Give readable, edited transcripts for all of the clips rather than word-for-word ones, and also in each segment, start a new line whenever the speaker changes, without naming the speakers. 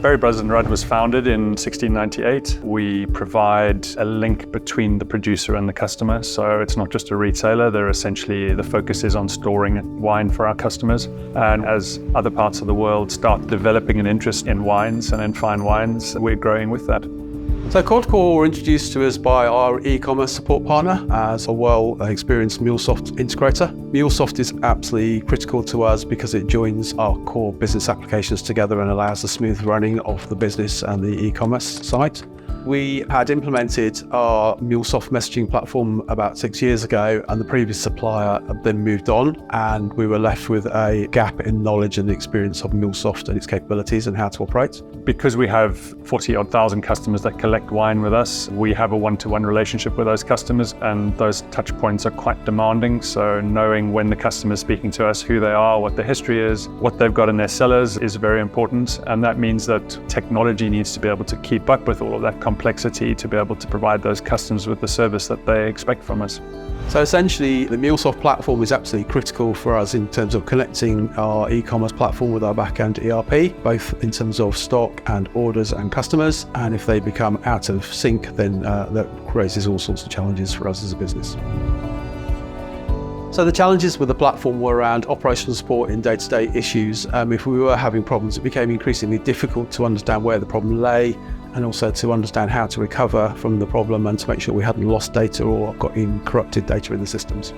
Berry Brothers & Rudd was founded in 1698. We provide a link between the producer and the customer. So it's not just a retailer. The focus is on storing wine for our customers. And as other parts of the world start developing an interest in wines and in fine wines, we're growing with that.
So QuadCorps were introduced to us by our e-commerce support partner as a well-experienced MuleSoft integrator. MuleSoft is absolutely critical to us because it joins our core business applications together and allows the smooth running of the business and the e-commerce site. We had implemented our MuleSoft messaging platform about 6 years ago, and the previous supplier then moved on, and we were left with a gap in knowledge and experience of MuleSoft and its capabilities and how to operate.
Because we have 40-odd thousand customers that collect wine with us, we have a one-to-one relationship with those customers, and those touch points are quite demanding. So knowing when the customer is speaking to us, who they are, what the history is, what they've got in their cellars is very important. And that means that technology needs to be able to keep up with all of that complexity to be able to provide those customers with the service that they expect from us.
So essentially, the MuleSoft platform is absolutely critical for us in terms of connecting our e-commerce platform with our back-end ERP, both in terms of stock and orders and customers. And if they become out of sync, then that raises all sorts of challenges for us as a business. So the challenges with the platform were around operational support in day-to-day issues. If we were having problems, it became increasingly difficult to understand where the problem lay, and also to understand how to recover from the problem and to make sure we hadn't lost data or got corrupted data in the systems.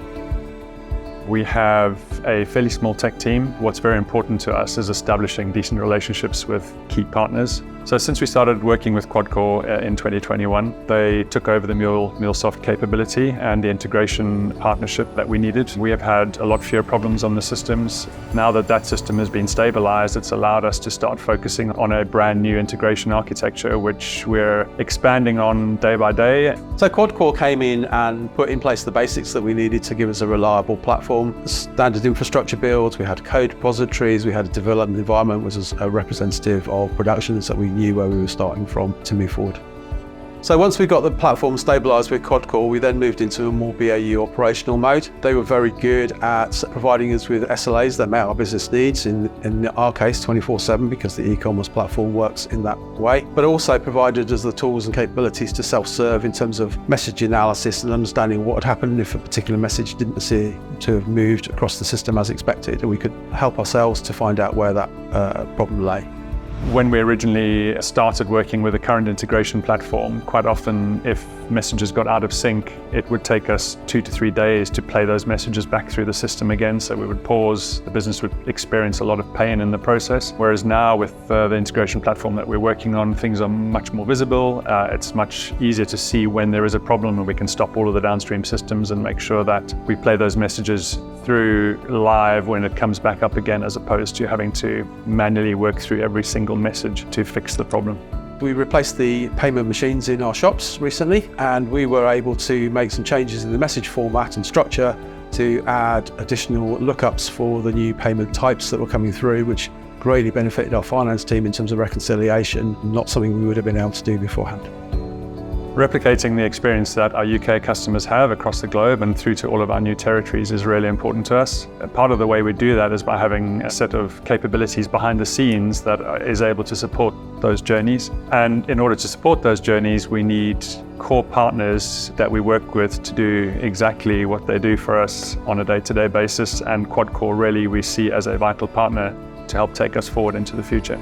We have a fairly small tech team. What's very important to us is establishing decent relationships with key partners. So since we started working with QuadCorps in 2021, they took over the MuleSoft capability and the integration partnership that we needed. We have had a lot fewer problems on the systems. Now that that system has been stabilized, it's allowed us to start focusing on a brand new integration architecture, which we're expanding on day by day.
So QuadCorps came in and put in place the basics that we needed to give us a reliable platform. Standard infrastructure builds, we had code repositories, we had a development environment which was a representative of production, so we knew where we were starting from to move forward. So once we got the platform stabilised with QuadCorps, we then moved into a more BAU operational mode. They were very good at providing us with SLAs that met our business needs, in our case 24/7, because the e-commerce platform works in that way, but also provided us the tools and capabilities to self-serve in terms of message analysis and understanding what had happened if a particular message didn't seem to have moved across the system as expected, and we could help ourselves to find out where that problem lay.
When we originally started working with the current integration platform, quite often if messages got out of sync, it would take us 2 to 3 days to play those messages back through the system again. So we would pause, the business would experience a lot of pain in the process. Whereas now with the integration platform that we're working on, things are much more visible. It's much easier to see when there is a problem, and we can stop all of the downstream systems and make sure that we play those messages through live when it comes back up again, as opposed to having to manually work through every single message to fix the problem.
We replaced the payment machines in our shops recently, and we were able to make some changes in the message format and structure to add additional lookups for the new payment types that were coming through, which greatly benefited our finance team in terms of reconciliation, not something we would have been able to do beforehand.
Replicating the experience that our UK customers have across the globe and through to all of our new territories is really important to us. Part of the way we do that is by having a set of capabilities behind the scenes that is able to support those journeys. And in order to support those journeys, we need core partners that we work with to do exactly what they do for us on a day-to-day basis. And QuadCorps really we see as a vital partner to help take us forward into the future.